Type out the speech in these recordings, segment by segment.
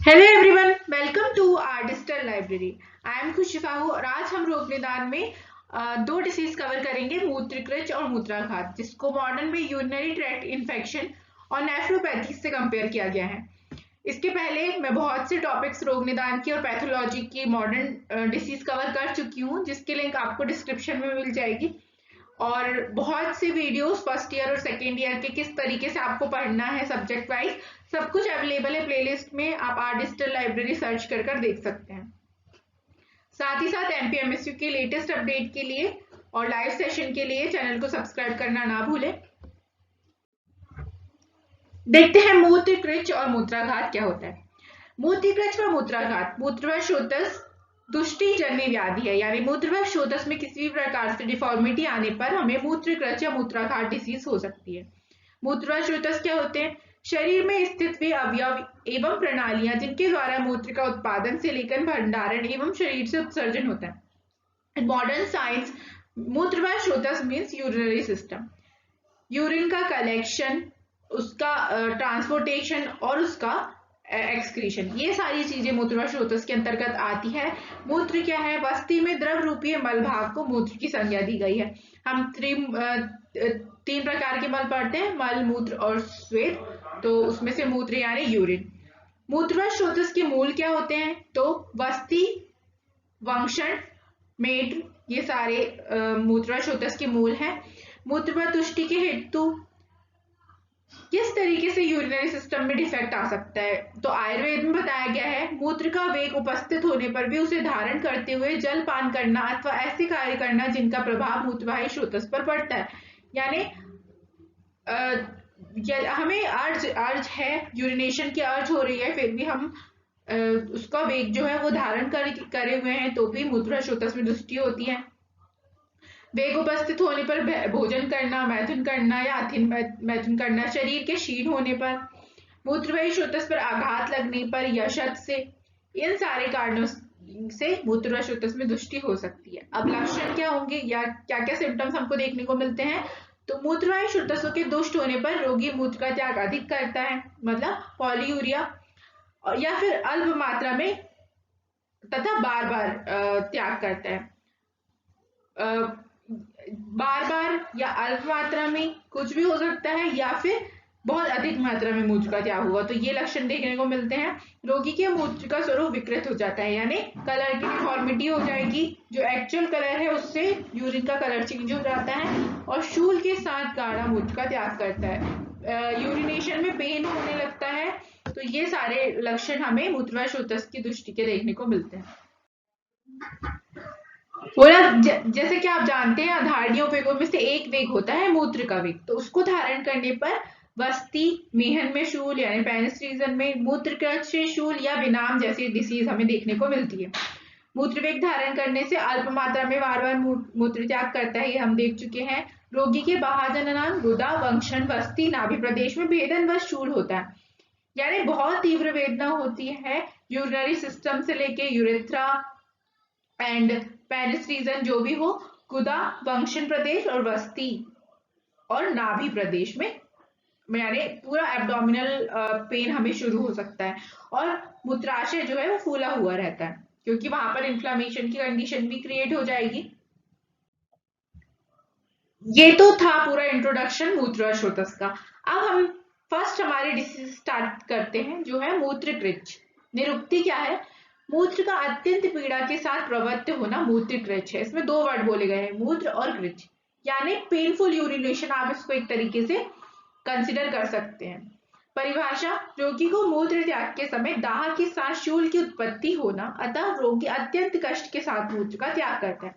Hello everyone, welcome to our digital library. I am Khushi Sahu और आज हम रोग निदान में दो डिसीज कवर करेंगे, मूत्रकृच और मूत्राघात, जिसको मॉडर्न में यूरिनरी ट्रैक्ट इन्फेक्शन और नेफ्रोपैथी से कंपेयर किया गया है। इसके पहले मैं बहुत से टॉपिक्स रोग निदान की और पैथोलॉजी की मॉडर्न डिसीज कवर कर चुकी हूँ, जिसके लिंक आपको डिस्क्रिप्शन में मिल जाएगी। और बहुत से वीडियोस फर्स्ट ईयर और सेकेंड ईयर के किस तरीके से आपको पढ़ना है सब्जेक्ट वाइज, सब कुछ अवेलेबल है प्लेलिस्ट में। आप आर डिजिटल लाइब्रेरी सर्च कर देख सकते हैं। साथ ही साथ एमपीएमएसयू के लेटेस्ट अपडेट के लिए और लाइव सेशन के लिए चैनल को सब्सक्राइब करना ना भूलें। देखते हैं मूत्रकृच और मूत्राघात क्या होता है। मूत्रकृच व मूत्राघात मूत्रवशोथस दुष्टिजन्य व्याधि है, यानी मूत्रवशोथस में किसी भी प्रकार से डिफॉर्मिटी आने पर हमें मूत्रकृच या मूत्राघात डिसीज हो सकती है। मूत्रवशोथस क्या होते हैं? शरीर में स्थित वे अवयव एवं प्रणालियां जिनके द्वारा मूत्र का उत्पादन से लेकर भंडारण एवं शरीर से उत्सर्जन होता है। In modern science, मूत्रवशोथस मीन्स यूरिनरी सिस्टम। यूरिन का कलेक्शन, उसका ट्रांसपोर्टेशन और उसका एक्सक्रीशन, ये सारी चीजें मूत्रवशोथस के अंतर्गत आती है। मूत्र क्या है? वस्ती में द्रव रूपीय मल भाग को मूत्र की संज्ञा दी गई है। हम तीन प्रकार के मल पढ़ते हैं, मल, मूत्र और श्वेत। तो उसमें से मूत्र यानी यूरिन। मूत्रवशोथस के मूल क्या होते हैं? तो वस्ती, वंक्षण, मेड, ये सारे मूत्रवशोथस के मूल हैं। मूत्र तुष्टि के हेतु किस तरीके से यूरिनरी सिस्टम में डिफेक्ट आ सकता है? तो आयुर्वेद में बताया गया है, मूत्र का वेग उपस्थित होने पर भी उसे धारण करते हुए जल पान करना अथवा ऐसे कार्य करना जिनका प्रभाव मूत्रवाही स्रोतस पर पड़ता है। यानी हमें अर्ज है, यूरिनेशन की अर्ज हो रही है, फिर भी हम उसका वेग जो है वो धारण करे हुए हैं, तो भी मूत्रवशोथस में दुष्टि होती है। वेग उपस्थित होने पर भोजन करना, मैथुन करना या अथिन मैथुन करना, शरीर के क्षीण होने पर, मूत्रवाही स्रोतस पर आघात लगने पर या शत से, इन सारे कारणों से मूत्रवशोथस में दुष्टि हो सकती है। अब लक्षण क्या होंगे या क्या क्या सिम्टम्स हमको देखने को मिलते हैं? तो मूत्रवाही स्रोतसों के दुष्ट होने पर रोगी मूत्र का त्याग अधिक करता है, मतलब पॉलीयूरिया, या फिर अल्प मात्रा में तथा बार बार त्याग करता है। बार बार या अल्प मात्रा में कुछ भी हो सकता है, या फिर बहुत अधिक मात्रा में मूत्र का त्याग हुआ, तो ये लक्षण देखने को मिलते हैं। रोगी के मूत्र का स्वरूप विकृत हो जाता है, यानी कलर की डिफॉर्मिटी हो जाएगी, जो एक्चुअल कलर है उससे यूरिन का कलर चेंज हो जाता है, और शूल के साथ गाढ़ा मूत्र का त्याग करता है। यूरिनेशन में पेन होने लगता है। तो ये सारे लक्षण हमें मूत्रवशोथस की दृष्टि के देखने को मिलते हैं। बोला जैसे कि आप जानते हैं, आधारणीय वेगों में से एक वेग होता है मूत्र का वेग। तो उसको धारण करने पर वस्ती, मेहन में शूल यानी पेनिस रीजन में, मूत्रकृच से शूल या विनाम जैसी डिसीज हमें देखने को मिलती है। मूत्र वेग धारण करने से अल्प मात्रा में बार बार मूत्र त्याग करता है, हम देख चुके हैं। रोगी के बाह्यजननांग, गुदा, वंक्षण, वस्ती, नाभि प्रदेश में भेदन व शूल होता है, यानी बहुत तीव्र वेदना होती है यूरिनरी सिस्टम से लेके यूरेथ्रा एंड पेनिस रीजन जो भी हो, गुदा, वंक्षण प्रदेश और वस्ती और नाभि प्रदेश में, यानी पूरा एब्डोमिनल पेन हमें शुरू हो सकता है। और मूत्राशय जो है वो फूला हुआ रहता है, क्योंकि वहां पर इन्फ्लामेशन की कंडीशन भी क्रिएट हो जाएगी। ये तो था पूरा इंट्रोडक्शन मूत्रवशोथस का। अब हम फर्स्ट हमारी डिसीज स्टार्ट करते हैं, जो है मूत्रकृच। निरुक्ति क्या है? मूत्र का अत्यंत पीड़ा के साथ प्रवृत्त होना मूत्रकृच है। इसमें दो वर्ड बोले गए हैं, मूत्र और कृच, यानी पेनफुल यूरिनेशन, आप इसको एक तरीके से कंसिडर कर सकते हैं। परिभाषा: रोगी को मूत्र त्याग के समय दाह के साथ शूल की उत्पत्ति होना, अतः रोगी अत्यंत कष्ट के साथ मूत्र का त्याग करता है।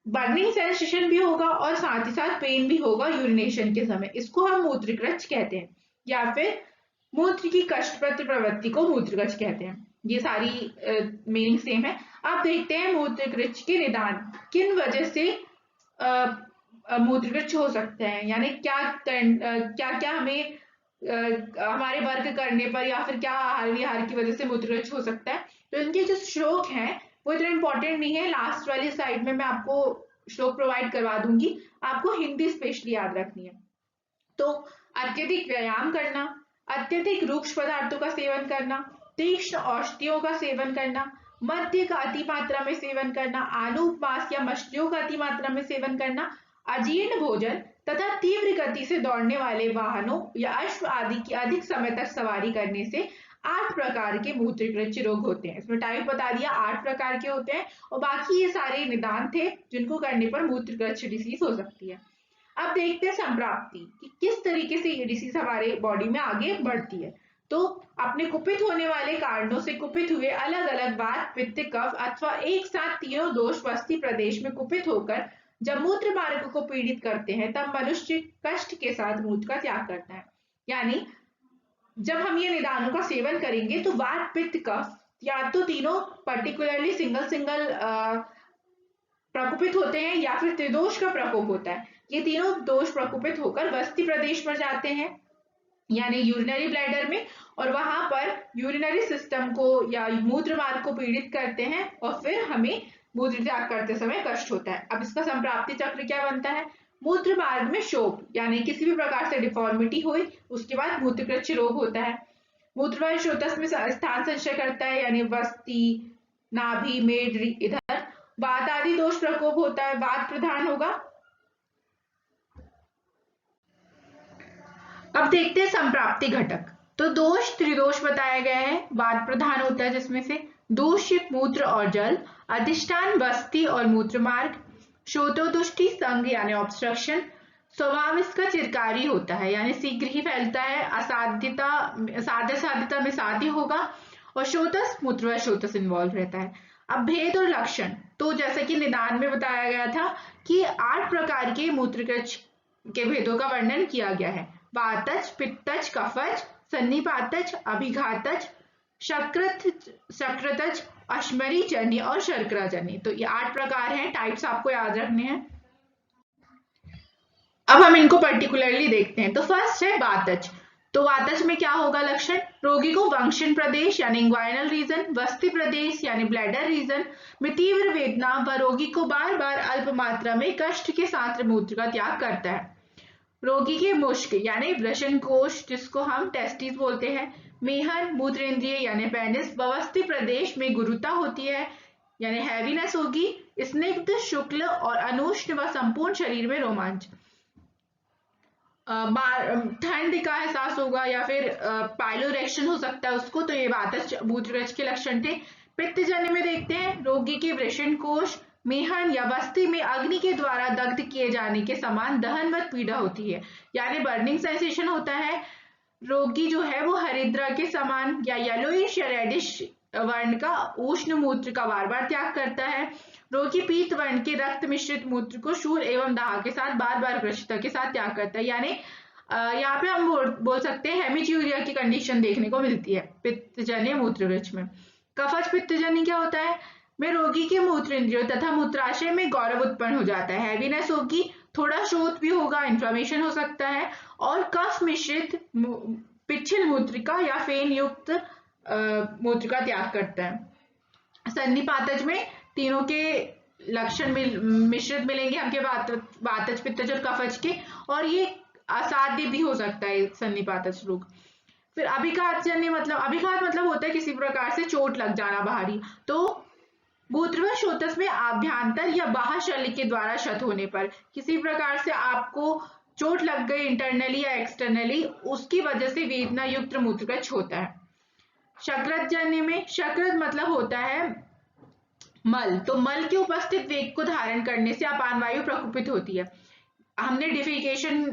बर्निंग सेंसेशन भी होगा और साथ ही साथ पेन भी होगा यूरिनेशन के समय, इसको हम मूत्रकृच कहते हैं। या फिर मूत्र की कष्टप्रद प्रवृत्ति को मूत्रकृच कहते हैं। ये सारी मीनिंग सेम है। अब देखते हैं मूत्रकृच के निदान, किन वजह से मूत्रकृच हो सकते हैं, यानी क्या क्या हमें हमारे वर्क करने पर या फिर क्या आहार विहार की वजह से मूत्रकृच हो सकता है। तो इनके जो श्लोक हैं वो इतना इंपॉर्टेंट नहीं है, लास्ट वाली साइड में मैं आपको श्लोक प्रोवाइड करवा दूंगी, आपको हिंदी स्पेशली याद रखनी है। तो अत्यधिक व्यायाम करना, अत्यधिक रूक्ष पदार्थों का सेवन करना, तीक्ष्ण औषधियों का सेवन करना, मद्य का अति मात्रा में सेवन करना, आलू, मांस या मछलियों का अति मात्रा में सेवन करना, अजीर्ण भोजन तथा तीव्र गति से दौड़ने वाले वाहनों या अश्व आदि की अधिक समय तक सवारी करने से 8 प्रकार के मूत्रिकृच रोग होते हैं। इसमें टाइप बता दिया, 8 प्रकार के होते हैं और बाकी ये सारे निदान थे जिनको करने पर मूत्रिकृच डिसीज हो सकती है। अब देखते हैं संप्राप्ति कि किस तरीके से ये डिसीज हमारे बॉडी में आगे बढ़ती है। तो अपने कुपित होने वाले कारणों से कुपित हुए अलग अलग वात, पित्त, कफ अथवा एक साथ तीनों दोष वस्ती प्रदेश में कुपित होकर जब मूत्र मार्ग को पीड़ित करते हैं तब मनुष्य कष्ट के साथ मूत्र का त्याग करता है। यानी जब हम ये निदानों का सेवन करेंगे तो वात, पित्त, कफ या तो तीनों पर्टिकुलरली सिंगल प्रकोपित होते हैं या फिर त्रिदोष का प्रकोप होता है। ये तीनों दोष प्रकोपित होकर वस्ती प्रदेश पर जाते हैं यानी यूरिनरी ब्लैडर में, और वहां पर यूरिनरी सिस्टम को या मूत्र मार्ग को पीड़ित करते हैं और फिर हमें मूत्र त्याग करते समय कष्ट होता है। अब इसका संप्राप्ति चक्र क्या बनता है? मूत्र मार्ग में शोथ यानी किसी भी प्रकार से डिफॉर्मिटी हुई उसके बाद मूत्रकृच्छ रोग होता है। मूत्रवाहिनी स्रोतस में स्थान संचय करता है यानी वस्ती, नाभि, मेड, इधर वात आदि दोष प्रकोप होता है, वात प्रधान होगा। अब देखते हैं संप्राप्ति घटक। तो दोष त्रिदोष बताया गया है, वात प्रधान होता है जिसमें से दूषित मूत्र और जल, अधिष्ठान वस्ती और मूत्र मार्ग, शोथोदुष्टि संघ यानी ऑब्स्ट्रक्शन, स्वभाव इसका चिरकारी होता है यानी शीघ्र ही फैलता है, साध्यता में साध्य होगा, और शोथस मूत्र व शोथस इन्वॉल्व रहता है। अब भेद और लक्षण, तो जैसा कि निदान में बताया गया था कि 8 प्रकार के मूत्रकृच्छ के भेदों का वर्णन किया गया है। वातज, पित्तज, कफज, सन्निपातज, अभिघातज, शक्रतज, अश्मरी जन्य और शर्करा जन्य। तो ये 8 प्रकार हैं, टाइप्स आपको याद रखने हैं। अब हम इनको पर्टिकुलरली देखते हैं। तो फर्स्ट है वातज। तो वातज में क्या होगा लक्षण? रोगी को वंशन प्रदेश यानी इंग्वाइनल रीजन, वस्ती प्रदेश यानी ब्लैडर रीजन में तीव्र वेदना व रोगी को बार बार अल्प मात्रा में कष्ट के साथ मूत्र का त्याग करता है। रोगी के मुश्क यानी वृषण कोश जिसको हम टेस्टिस बोलते हैं, मेहन, मूत्रेंद्रिय यानी पेनिस, वस्ती प्रदेश में गुरुता होती है यानी हैवीनेस होगी, स्निग्ध, शुक्ल और अनुष्ण व संपूर्ण शरीर में रोमांच, ठंड का एहसास होगा या फिर पाइलोरेक्शन हो सकता है उसको। तो ये वातज मूत्रकृच्छ के लक्षण थे। पित्तजन्य में देखते हैं रोगी के वृषण कोश, मेहन या वस्ती में अग्नि के द्वारा दग्ध किए जाने के समान दहनवत पीड़ा होती है यानी बर्निंग सेंसेशन होता है। रोगी जो है वो हरिद्रा के समान या येलोइश या रेडिश वर्ण का उष्ण मूत्र का बार बार त्याग करता है। रोगी पीत वर्ण के रक्त मिश्रित मूत्र को शूल एवं दाह के साथ बार बार कृष्णता के साथ त्याग करता है यानी यहाँ पे हम बोल सकते हैं हेमिच्यूरिया की कंडीशन देखने को मिलती है पित्तजन्य मूत्रकृच्छ में। कफज पित्तजन्य क्या होता है? में रोगी के मूत्र इंद्रियों तथा मूत्राशय में गौरव उत्पन्न हो जाता है, हैवीनेस होगी, थोड़ा शोथ भी होगा, इन्फ्लेमेशन हो सकता है, और कफ मिश्रित पिच्छल मूत्रिका या फेन युक्त मूत्र का त्याग करता है। सन्निपातज में तीनों के लक्षण मिश्रित मिलेंगे हमके वातज, पित्तज और कफज के, और ये असाध्य भी हो सकता है सन्निपातज रोग। फिर अभिघात मतलब होता है किसी प्रकार से चोट लग जाना बाहरी। तो मूत्र व शोथस में आभ्यंतर या बाह्य शल्य के द्वारा क्षत होने पर किसी प्रकार से आपको चोट लग गई इंटरनली या एक्सटर्नली, उसकी वजह से वेदना युक्त मूत्रकृच्छ होता है। शक्रतजन्य में शक्रत मतलब होता है मल। तो मल के उपस्थित वेग को धारण करने से अपान वायु प्रकुपित होती है। हमने डिफिकेशन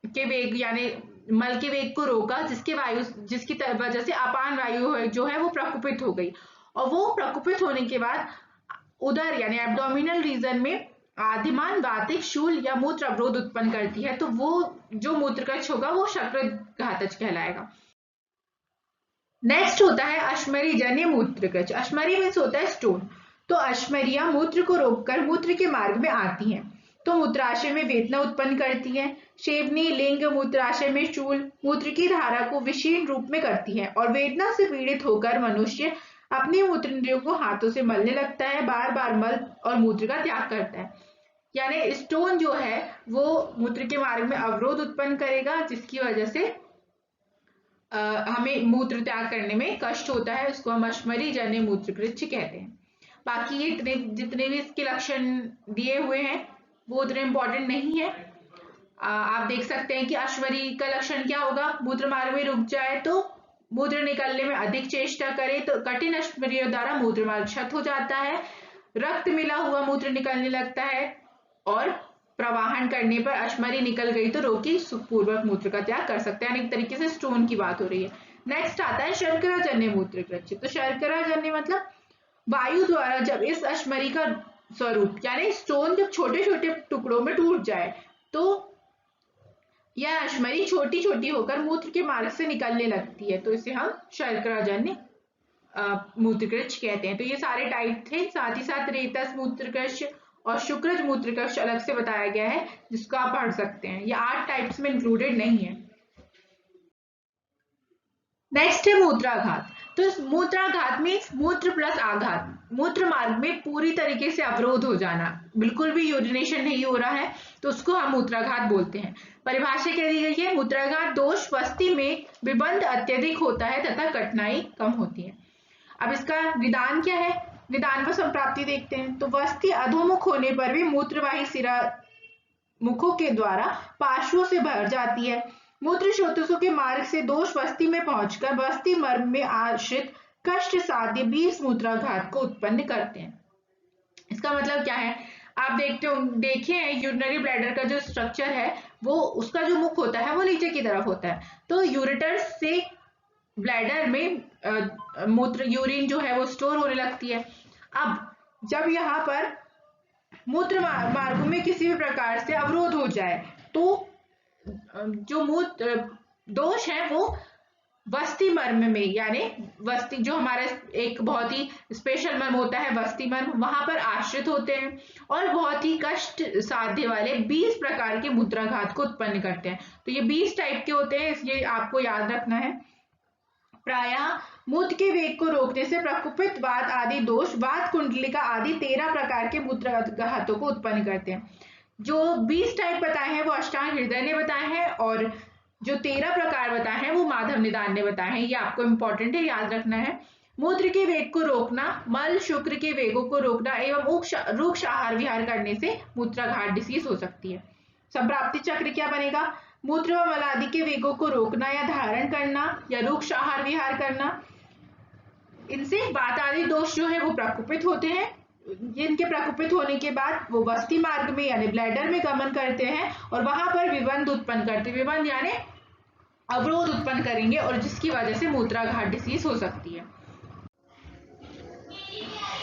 के वेग यानी मल के वेग को रोका जिसकी वजह से अपान वायु जो है वो प्रकुपित हो गई, और वो प्रकुपित होने के बाद उदर यानी एब्डोमिनल रीजन में आदिमान वातिक शूल या मूत्र अवरोध उत्पन्न करती है। तो वो जो मूत्रकृच्छ होगा वो शक्रत घातज कहलाएगा। नेक्स्ट होता है अश्मरी जन्य मूत्रकृच्छ। अश्मरी मीन्स होता है स्टोन। तो अश्मरियां मूत्र को रोककर मूत्र के मार्ग में आती हैं तो मूत्राशय में वेदना उत्पन्न करती है। शेवनी लिंग मूत्राशय में शूल मूत्र की धारा को विशीर्ण रूप में करती है और वेदना से पीड़ित होकर मनुष्य अपनी मूत्रेंद्रियों को हाथों से मलने लगता है, बार बार मल और मूत्र का त्याग करता है। यानी स्टोन जो है वो मूत्र के मार्ग में अवरोध उत्पन्न करेगा जिसकी वजह से हमें मूत्र त्याग करने में कष्ट होता है, उसको हम अश्मरी जन्य मूत्रकृच्छ कहते हैं। बाकी ये जितने भी इसके लक्षण दिए हुए हैं वो उतने इंपॉर्टेंट नहीं है। आप देख सकते हैं कि अश्वरी का लक्षण क्या होगा, मूत्र मार्ग में रुक जाए तो मूत्र निकलने में अधिक चेष्टा करे तो कठिन अश्वरियों द्वारा मूत्र मार्ग क्षत हो जाता है, रक्त मिला हुआ मूत्र निकलने लगता है और प्रवाहन करने पर अश्मरी निकल गई तो रोगी सुखपूर्वक मूत्र का त्याग कर सकते हैं। एक तरीके से स्टोन की बात हो रही है। नेक्स्ट आता है शर्करा जन्य मूत्रकृच्छ। तो शर्करा जन्य मतलब वायु द्वारा जब इस अश्मरी का स्वरूप यानी स्टोन जब छोटे छोटे टुकड़ों में टूट जाए तो यह अश्मरी छोटी छोटी होकर मूत्र के मार्ग से निकलने लगती है, तो इसे हम शर्कराजन्य मूत्रकृच्छ कहते हैं। तो ये सारे टाइप थे, साथ ही साथ रेतस मूत्रकृच्छ और शुक्रज मूत्रकृच्छ अलग से बताया गया है जिसको आप पढ़ सकते हैं। ये 8 टाइप्स में इंक्लूडेड नहीं है। नेक्स्ट है मूत्राघात। तो इस मूत्राघात में मूत्र प्लस आघात, मूत्र मार्ग में पूरी तरीके से अवरोध हो जाना, बिल्कुल भी यूरिनेशन नहीं हो रहा है तो उसको हम मूत्राघात बोलते हैं। परिभाषा क्या दी गई है, मूत्राघात दोष वस्ती में विबंध अत्यधिक होता है तथा कठिनाई कम होती है। अब इसका निदान क्या है, निदान व संप्राप्ति देखते हैं। तो वस्ती अधोमुख होने पर भी मूत्रवाही सिरा मुखों के द्वारा पार्श्वों से भर जाती है। मूत्र स्रोतों के मार्ग से दोष वस्ती में पहुंचकर वस्ती मर्म में आश्रित कष्ट साध्य 20 मूत्राघात को उत्पन्न करते हैं। इसका मतलब क्या है, आप देखे हैं यूरिनरी ब्लैडर का जो स्ट्रक्चर है वो उसका जो मुख होता है वो नीचे की तरफ होता है, तो यूरेटर से ब्लैडर में मूत्र यूरिन जो है वो स्टोर होने लगती है। अब जब यहाँ पर मूत्र मार्गों में किसी भी प्रकार से अवरोध हो जाए तो जो मूत्र दोष है वो वस्ती मर्म में, यानी वस्ती जो हमारा एक बहुत ही स्पेशल मर्म होता है वस्ती मर्म, वहां पर आश्रित होते हैं और बहुत ही कष्ट साध्य वाले 20 प्रकार के मूत्राघात को उत्पन्न करते हैं। तो ये 20 टाइप के होते हैं, इसलिए आपको याद रखना है। प्रायः मूत्र के वेग को रोकने से प्रकुपित वात आदि दोष वात कुंडलिका आदि 13 प्रकार के मूत्राघातों को उत्पन्न करते हैं। जो 20 टाइप बताए हैं वो अष्टांग हृदय ने बताए हैं और जो 13 प्रकार बताए हैं वो माधव निदान ने बताए हैं। ये आपको इंपॉर्टेंट है, याद रखना है। मूत्र के वेग को रोकना, मल शुक्र के वेगों को रोकना एवं रुक्ष आहार विहार करने से मूत्राघात डिसीज हो सकती है। संप्राप्ति चक्र क्या बनेगा, मूत्र व मल आदि के वेगों को रोकना या धारण करना या रुक्ष आहार विहार करना, इनसे वात आदि दोष जो है वो प्रकुपित होते हैं। जिनके प्रकुपित होने के बाद वो वस्ती मार्ग में यानी ब्लैडर में गमन करते हैं और वहां पर विबंध उत्पन्न करते हैं, विबंध यानी अवरोध उत्पन्न करेंगे और जिसकी वजह से मूत्राघात डिसीज हो सकती है।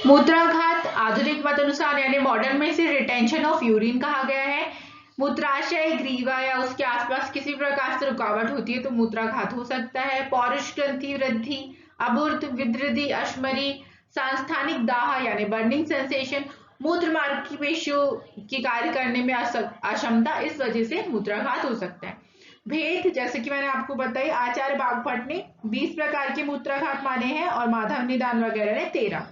मूत्राघात आधुनिक मत अनुसार यानी मॉडर्न में से रिटेंशन ऑफ यूरिन कहा गया है। मूत्राशय ग्रीवा या उसके आसपास किसी प्रकार से रुकावट होती है तो मूत्राघात हो सकता है। पौरुष ग्रंथि वृद्धि, अबूर्त विद्रदि, अश्मरी, सांस्थानिक दाह यानी बर्निंग सेंसेशन, मूत्र मार्ग की पेशियों की कार्य करने में अक्षमता, इस वजह से मूत्राघात हो सकता है। भेद जैसे कि मैंने आपको बताई, आचार्य बागभट्ट ने 20 प्रकार के मूत्राघात माने हैं और माधव निदान वगैरह ने 13।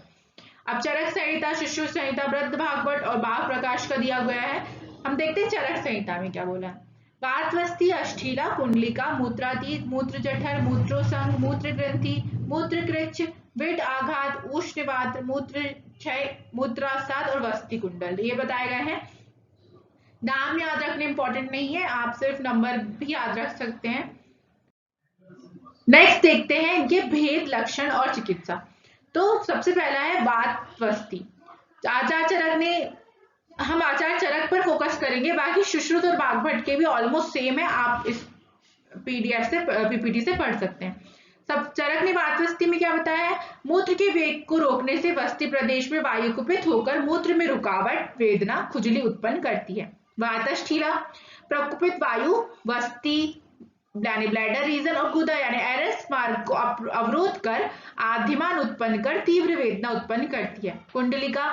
अब चरक संहिता, शिशु संहिता, वृद्ध भागवत और बाघ प्रकाश का दिया गया है। हम देखते हैं चरक संहिता में क्या बोला है। वातवस्ती, अष्ठीला, कुंडलिका, मूत्रातीत, मूत्र जठर, मूत्रोसंग, मूत्र ग्रंथि, मूत्रकृच्छ, विट आघात, उष्णवात, मूत्र क्षय, मूत्रासाद और वस्ती कुंडल, ये बताए गए हैं। नाम याद रखने इंपॉर्टेंट नहीं है, आप सिर्फ नंबर भी याद रख सकते हैं। नेक्स्ट देखते हैं ये भेद, लक्षण और चिकित्सा। तो सबसे पहला है वातवस्ती। आचार्य चरक ने, हम आचार्य चरक पर फोकस करेंगे, बाकी सुश्रुत और बागभट्ट के भी ऑलमोस्ट सेम है, आप इस पीडीएफ से पीपीटी से पढ़ सकते हैं। सब चरक ने वातवस्ती में क्या बताया है, मूत्र के वेग को रोकने से वस्ती प्रदेश में वायु कुपित होकर मूत्र में रुकावट, वेदना, खुजली उत्पन्न करती है। वातष्ठीला, प्रकुपित वायु वस्ती यानी ब्लैडर रीजन और गुदा यानी एरस मार्ग को अवरोध कर आद्यमान उत्पन्न कर तीव्र वेदना उत्पन्न करती है। कुंडलिका,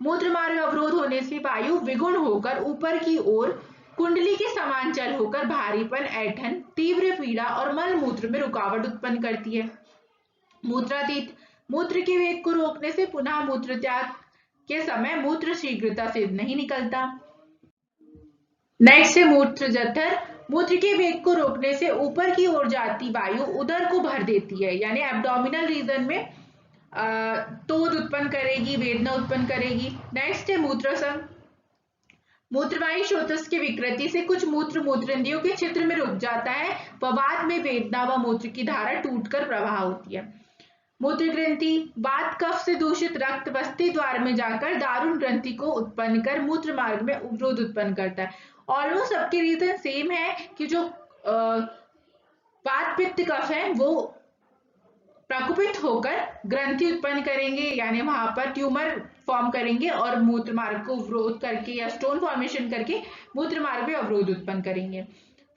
मूत्र मार्ग अवरोध होने से वायु विगुण होकर ऊपर की ओर कुंडली के समान चल होकर भारीपन, ऐंठन, तीव्र पीड़ा और मल मूत्र में रुकावट उत्पन्न करती है। मूत्रातीत, मूत्र के वेग को रोकने से पुनः मूत्र त्याग के समय मूत्र शीघ्रता से नहीं निकलता। नेक्स्ट है मूत्र जठर। मूत्र के वेग को रोकने से ऊपर की ओर जाती वायु उदर को भर देती है, यानी एब्डोमिनल रीजन में तोद उत्पन्न करेगी, वेदना उत्पन्न करेगी। नेक्स्ट है मूत्रसंघ। मूत्रवाही स्रोतस की विकृति से कुछ मूत्र मूत्रेंद्रियों के क्षेत्र में रुक जाता है व बाद में वेदना व मूत्र की धारा टूटकर प्रवाह होती है। मूत्र ग्रंथि वात कफ से दूषित रक्त वस्ती द्वार में जाकर दारुण ग्रंथि को उत्पन्न कर मूत्र मार्ग में अवरोध उत्पन्न करता है। ऑलमोस्ट सबके रीजन सेम है कि जो वात पित्त कफ है वो प्रकुपित होकर ग्रंथि उत्पन्न करेंगे, यानी वहां पर ट्यूमर फॉर्म करेंगे और मूत्र मार्ग को अवरोध करके या स्टोन फॉर्मेशन करके मूत्र मार्ग में अवरोध उत्पन्न करेंगे।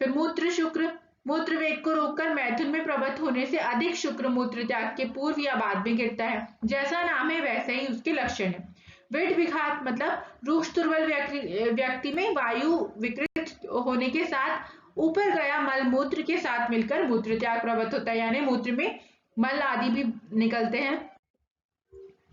फिर मूत्र शुक्र मूत्र वेग को रोककर मैथुन में प्रवृत्त होने से अधिक शुक्र मूत्र त्याग के पूर्व या बाद में गिरता है। जैसा नाम है वैसे ही उसके लक्षण है। वेट विघात मतलब रूक्ष दुर्बल व्यक्ति में वायु विकृत होने के साथ ऊपर गया मल मूत्र के साथ मिलकर मूत्र त्याग प्रवृत्त होता है, यानी मूत्र में मल आदि भी निकलते हैं।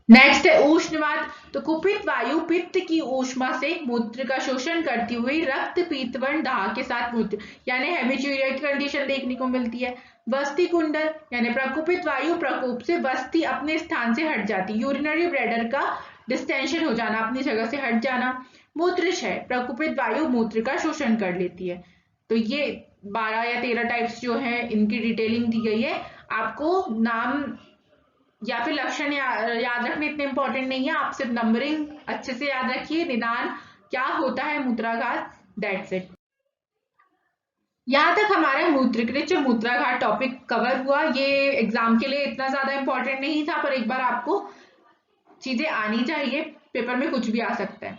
नेक्स्ट है ऊष्णवात। तो कुपित वायु पित्त की ऊष्मा से मूत्र का शोषण करती हुई रक्त पीतवर्ण दाह के साथ मूत्र, यानी हेमिच्यूरिया की कंडीशन देखने को मिलती है। वस्ति कुंडल यानी प्रकुपित वायु प्रकोप से वस्ति अपने स्थान से हट जाती, यूरिनरी ब्लैडर का डिस्टेंशन हो जाना, अपनी जगह से हट जाना। मूत्रक्षय प्रकुपित वायु मूत्र का शोषण कर लेती है। तो ये 12 या 13 टाइप्स जो है इनकी डिटेलिंग दी गई है। आपको नाम या फिर लक्षण याद रखने इतने इंपॉर्टेंट नहीं है, आप सिर्फ नंबरिंग अच्छे से याद रखिए, निदान क्या होता है मूत्राघात, दैट्स इट। यहां तक हमारा मूत्रकृच और मूत्राघात टॉपिक कवर हुआ। ये एग्जाम के लिए इतना ज्यादा इंपॉर्टेंट नहीं था, पर एक बार आपको चीजें आनी चाहिए, पेपर में कुछ भी आ सकता है।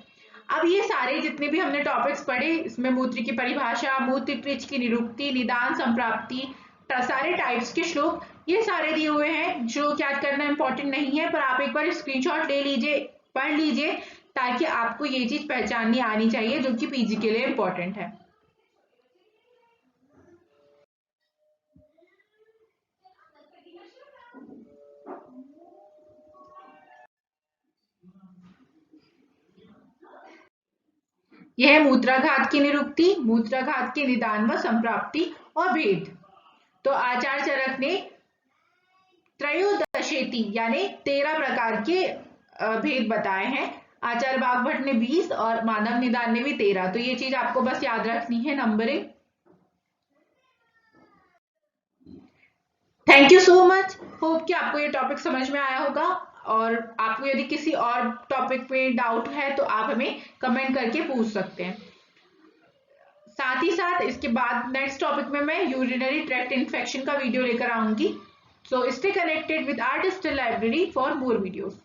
अब ये सारे जितने भी हमने टॉपिक्स पढ़े, इसमें मूत्र की परिभाषा, मूत्रकृच की निरुक्ति, निदान, संप्राप्ति, सारे टाइप्स के श्लोक, ये सारे दिए हुए हैं। जो याद करना इंपॉर्टेंट नहीं है, पर आप एक बार स्क्रीनशॉट ले लीजिए, पढ़ लीजिए, ताकि आपको ये चीज पहचाननी आनी चाहिए जो कि पीजी के लिए इंपॉर्टेंट है। यह है मूत्राघात की निरुक्ति, मूत्राघात के निदान व संप्राप्ति और भेद। तो आचार्य चरक ने त्रयोदशेति यानी 13 प्रकार के भेद बताए हैं। आचार्य बागभट्ट ने 20 और मानव निदान ने भी 13। तो ये चीज आपको बस याद रखनी है, numbering. Thank you so much. Hope कि आपको ये टॉपिक समझ में आया होगा, और आपको यदि किसी और टॉपिक पे डाउट है तो आप हमें कमेंट करके पूछ सकते हैं। साथ ही साथ इसके बाद नेक्स्ट टॉपिक में मैं यूरिनरी ट्रैक्ट इन्फेक्शन का वीडियो लेकर आऊंगी। So stay connected with our digital library for more videos.